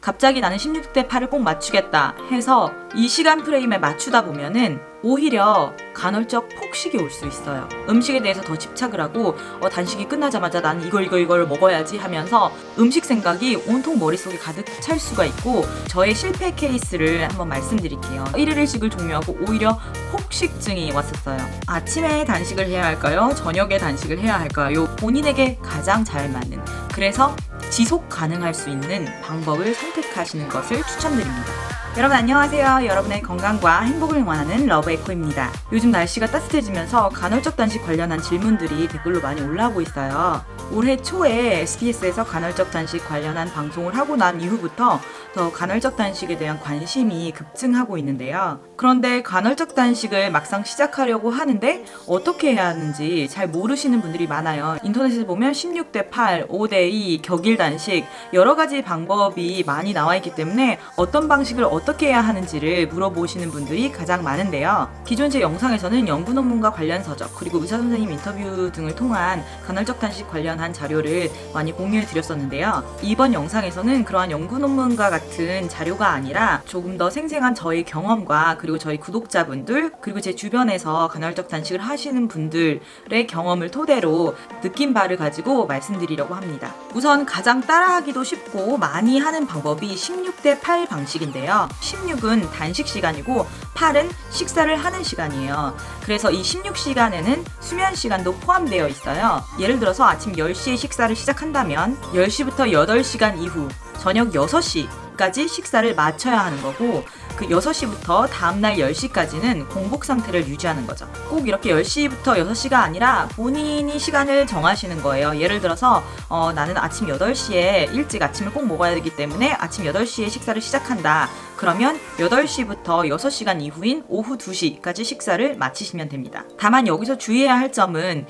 갑자기 나는 16대 8을 꼭 맞추겠다 해서 이 시간 프레임에 맞추다 보면은 오히려 간헐적 폭식이 올 수 있어요. 음식에 대해서 더 집착을 하고 단식이 끝나자마자 나는 이걸 먹어야지 하면서 음식 생각이 온통 머릿속에 가득 찰 수가 있고, 저의 실패 케이스를 한번 말씀드릴게요. 1일 1식을 종료하고 오히려 폭식증이 왔었어요. 아침에 단식을 해야 할까요? 저녁에 단식을 해야 할까요? 본인에게 가장 잘 맞는, 그래서 지속 가능할 수 있는 방법을 선택하시는 것을 추천드립니다. 여러분 안녕하세요. 여러분의 건강과 행복을 응원하는 러브에코입니다. 요즘 날씨가 따뜻해지면서 간헐적 단식 관련한 질문들이 댓글로 많이 올라오고 있어요. 올해 초에 SBS에서 간헐적 단식 관련한 방송을 하고 난 이후부터 더 간헐적 단식에 대한 관심이 급증하고 있는데요. 그런데 간헐적 단식을 막상 시작하려고 하는데 어떻게 해야 하는지 잘 모르시는 분들이 많아요. 인터넷에 보면 16대 8, 5대 2, 격일 단식 여러 가지 방법이 많이 나와 있기 때문에 어떤 방식을 어떻게 해야 하는지를 물어보시는 분들이 가장 많은데요. 기존 제 영상에서는 연구 논문과 관련 서적, 그리고 의사 선생님 인터뷰 등을 통한 간헐적 단식 관련한 자료를 많이 공유해 드렸었는데요. 이번 영상에서는 그러한 연구 논문과 같은 자료가 아니라 조금 더 생생한 저의 경험과 그리고 저희 구독자분들, 그리고 제 주변에서 간헐적 단식을 하시는 분들의 경험을 토대로 느낀 바를 가지고 말씀드리려고 합니다. 우선 가장 따라하기도 쉽고 많이 하는 방법이 16대 8 방식인데요. 16은 단식 시간이고 8은 식사를 하는 시간이에요. 그래서 이 16시간에는 수면 시간도 포함되어 있어요. 예를 들어서 아침 10시에 식사를 시작한다면 10시부터 8시간 이후 저녁 6시까지 식사를 마쳐야 하는 거고, 그 6시부터 다음날 10시까지는 공복 상태를 유지하는 거죠. 꼭 이렇게 10시부터 6시가 아니라 본인이 시간을 정하시는 거예요. 예를 들어서 나는 아침 8시에 일찍 아침을 꼭 먹어야 되기 때문에 아침 8시에 식사를 시작한다. 그러면 8시부터 6시간 이후인 오후 2시까지 식사를 마치시면 됩니다. 다만 여기서 주의해야 할 점은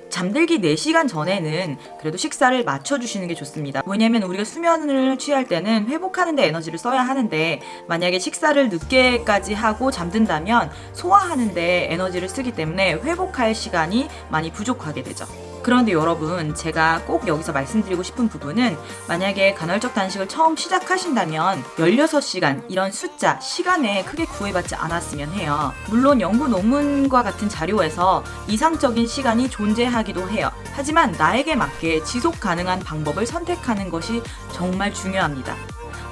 잠들기 4시간 전에는 그래도 식사를 맞춰주시는 게 좋습니다. 왜냐면 우리가 수면을 취할 때는 회복하는 데 에너지를 써야 하는데, 만약에 식사를 늦게까지 하고 잠든다면 소화하는 데 에너지를 쓰기 때문에 회복할 시간이 많이 부족하게 되죠. 그런데 여러분, 제가 꼭 여기서 말씀드리고 싶은 부분은, 만약에 간헐적 단식을 처음 시작하신다면 16시간 이런 숫자, 시간에 크게 구애받지 않았으면 해요. 물론 연구 논문과 같은 자료에서 이상적인 시간이 존재하기도 해요. 하지만 나에게 맞게 지속 가능한 방법을 선택하는 것이 정말 중요합니다.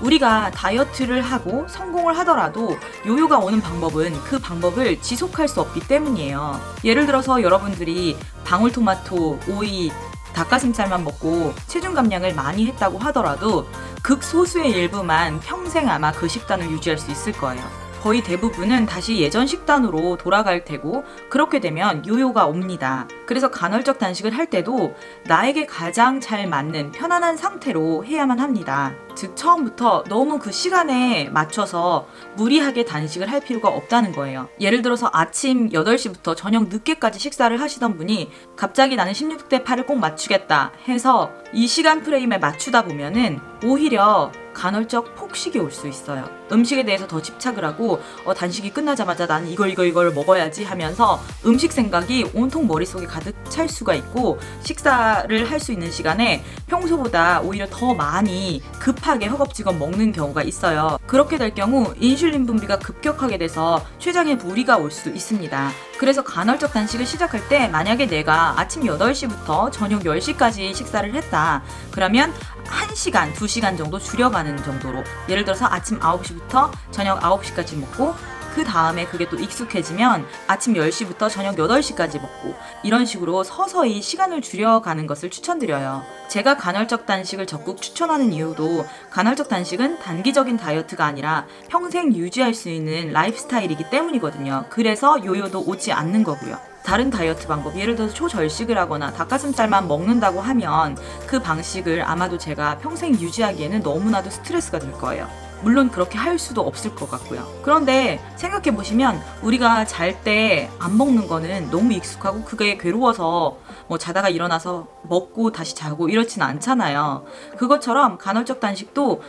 우리가 다이어트를 하고 성공을 하더라도 요요가 오는 방법은 그 방법을 지속할 수 없기 때문이에요. 예를 들어서 여러분들이 방울토마토, 오이, 닭가슴살만 먹고 체중 감량을 많이 했다고 하더라도 극소수의 일부만 평생 아마 그 식단을 유지할 수 있을 거예요. 거의 대부분은 다시 예전 식단으로 돌아갈 테고, 그렇게 되면 요요가 옵니다. 그래서 간헐적 단식을 할 때도 나에게 가장 잘 맞는 편안한 상태로 해야만 합니다. 즉 처음부터 너무 그 시간에 맞춰서 무리하게 단식을 할 필요가 없다는 거예요. 예를 들어서 아침 8시부터 저녁 늦게까지 식사를 하시던 분이 갑자기 나는 16대 8을 꼭 맞추겠다 해서 이 시간 프레임에 맞추다 보면은 오히려 간헐적 폭식이 올 수 있어요. 음식에 대해서 더 집착을 하고 단식이 끝나자마자 나는 이걸 먹어야지 하면서 음식 생각이 온통 머릿속에 가득 찰 수가 있고, 식사를 할 수 있는 시간에 평소보다 오히려 더 많이 급하게 허겁지겁 먹는 경우가 있어요. 그렇게 될 경우 인슐린 분비가 급격하게 돼서 췌장에 무리가 올 수 있습니다. 그래서 간헐적 단식을 시작할 때 만약에 내가 아침 8시부터 저녁 10시까지 식사를 했다. 그러면 1시간, 2시간 정도 줄여가는 정도로, 예를 들어서 아침 9시부터 저녁 9시까지 먹고, 그 다음에 그게 또 익숙해지면 아침 10시부터 저녁 8시까지 먹고, 이런 식으로 서서히 시간을 줄여가는 것을 추천드려요. 제가 간헐적 단식을 적극 추천하는 이유도, 간헐적 단식은 단기적인 다이어트가 아니라 평생 유지할 수 있는 라이프스타일이기 때문이거든요. 그래서 요요도 오지 않는 거고요. 다른 다이어트 방법, 예를 들어서 초절식을 하거나 닭가슴살만 먹는다고 하면 그 방식을 아마도 제가 평생 유지하기에는 너무나도 스트레스가 될 거예요. 물론 그렇게 할 수도 없을 것 같고요. 그런데 생각해보시면 우리가 잘 때 안 먹는 거는 너무 익숙하고 그게 괴로워서 뭐 자다가 일어나서 먹고 다시 자고 이렇진 않잖아요. 그것처럼 간헐적 단식도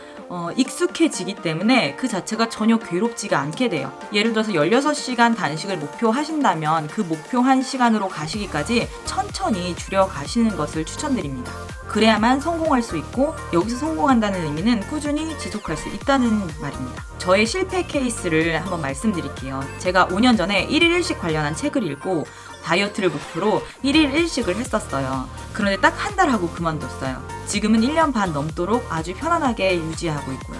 익숙해지기 때문에 그 자체가 전혀 괴롭지가 않게 돼요. 예를 들어서 16시간 단식을 목표하신다면 그 목표한 시간으로 가시기까지 천천히 줄여 가시는 것을 추천드립니다. 그래야만 성공할 수 있고, 여기서 성공한다는 의미는 꾸준히 지속할 수 있다는 말입니다. 저의 실패 케이스를 한번 말씀드릴게요. 제가 5년 전에 1일 1식 관련한 책을 읽고 다이어트를 목표로 1일 1식을 했었어요. 그런데 딱 한 달 하고 그만뒀어요. 지금은 1년 반 넘도록 아주 편안하게 유지하고 있고요.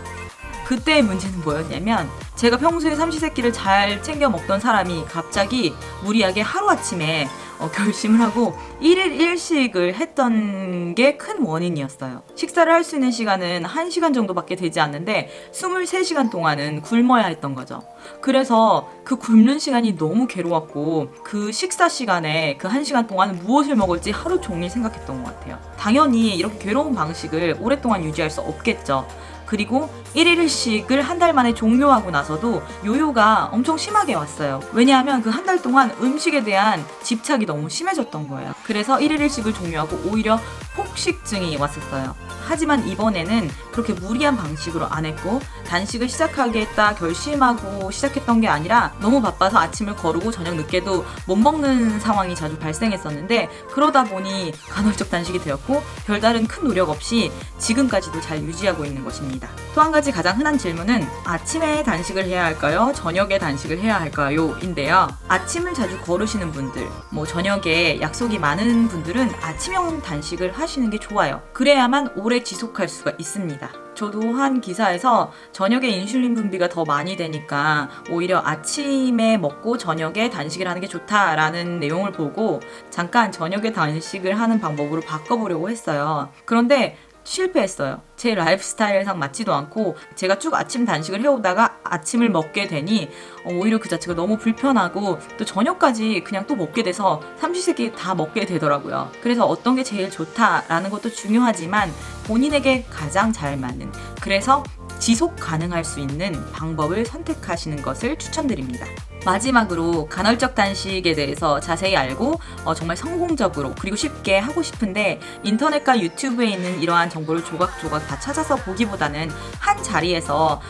그때의 문제는 뭐였냐면, 제가 평소에 삼시세끼를 잘 챙겨 먹던 사람이 갑자기 무리하게 하루아침에 결심을 하고 1일 1식을 했던 게 큰 원인이었어요. 식사를 할 수 있는 시간은 1시간 정도밖에 되지 않는데 23시간 동안은 굶어야 했던 거죠. 그래서 그 굶는 시간이 너무 괴로웠고, 그 식사 시간에 그 1시간 동안 무엇을 먹을지 하루 종일 생각했던 것 같아요. 당연히 이렇게 괴로운 방식을 오랫동안 유지할 수 없겠죠. 그리고 1일 1식을 한 달 만에 종료하고 나서도 요요가 엄청 심하게 왔어요. 왜냐하면 그 한 달 동안 음식에 대한 집착이 너무 심해졌던 거예요. 그래서 1일 1식을 종료하고 오히려 폭식증이 왔었어요. 하지만 이번에는 그렇게 무리한 방식으로 안 했고, 단식을 시작하겠다 결심하고 시작했던 게 아니라 너무 바빠서 아침을 거르고 저녁 늦게도 못 먹는 상황이 자주 발생했었는데, 그러다 보니 간헐적 단식이 되었고 별다른 큰 노력 없이 지금까지도 잘 유지하고 있는 것입니다. 또 한 가지 가장 흔한 질문은 아침에 단식을 해야 할까요? 저녁에 단식을 해야 할까요? 인데요. 아침을 자주 거르시는 분들, 저녁에 약속이 많은 분들은 아침형 단식을 하시는 게 좋아요. 그래야만 오래 지속할 수가 있습니다. 저도 한 기사에서 저녁에 인슐린 분비가 더 많이 되니까 오히려 아침에 먹고 저녁에 단식을 하는 게 좋다라는 내용을 보고 잠깐 저녁에 단식을 하는 방법으로 바꿔보려고 했어요. 그런데 실패했어요. 제 라이프 스타일상 맞지도 않고, 제가 쭉 아침 단식을 해오다가 아침을 먹게 되니 오히려 그 자체가 너무 불편하고, 또 저녁까지 그냥 또 먹게 돼서 삼시세끼 다 먹게 되더라고요. 그래서 어떤 게 제일 좋다라는 것도 중요하지만 본인에게 가장 잘 맞는, 그래서 지속 가능할 수 있는 방법을 선택하시는 것을 추천드립니다. 마지막으로 간헐적 단식에 대해서 자세히 알고 정말 성공적으로 그리고 쉽게 하고 싶은데, 인터넷과 유튜브에 있는 이러한 정보를 조각조각 다 찾아서 보기보다는 한 자리에서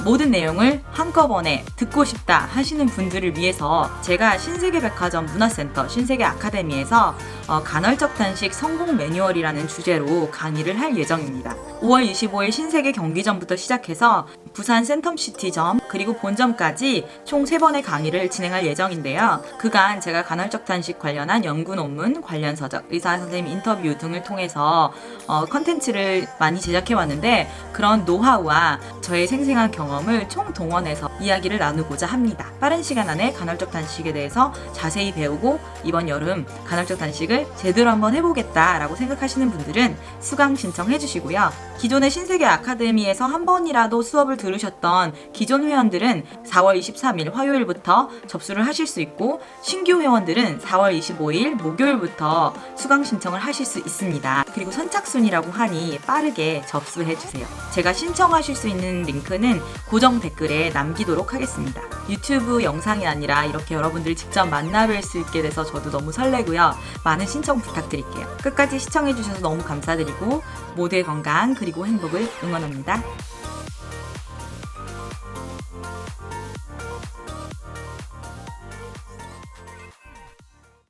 모든 내용을 한꺼번에 듣고 싶다 하시는 분들을 위해서 제가 신세계백화점 문화센터 신세계 아카데미에서 간헐적 단식 성공 매뉴얼이라는 주제로 강의를 할 예정입니다. 5월 25일 신세계 경기점부터 시작해서 부산 센텀시티점 그리고 본점까지 총 3번의 강의를 진행할 예정인데요. 그간 제가 간헐적 단식 관련한 연구 논문, 관련 서적, 의사 선생님 인터뷰 등을 통해서 컨텐츠를 많이 제작해 왔는데, 그런 노하우와 저의 생생한 경험을 총동원해서 이야기를 나누고자 합니다. 빠른 시간 안에 간헐적 단식에 대해서 자세히 배우고 이번 여름 간헐적 단식을 제대로 한번 해보겠다라고 생각하시는 분들은 수강 신청해 주시고요. 기존의 신세계 아카데미에서 한 번이라도 수업을 들으셨던 기존 회원들은 4월 23일 화요일부터 접수를 하실 수 있고, 신규 회원들은 4월 25일 목요일부터 수강 신청을 하실 수 있습니다. 그리고 선착순이라고 하니 빠르게 접수해주세요. 제가 신청하실 수 있는 링크는 고정 댓글에 남기도록 하겠습니다. 유튜브 영상이 아니라 이렇게 여러분들 직접 만나뵐 수 있게 돼서 저도 너무 설레고요. 많은 신청 부탁드릴게요. 끝까지 시청해주셔서 너무 감사드리고 모두의 건강 그리고 행복을 응원합니다.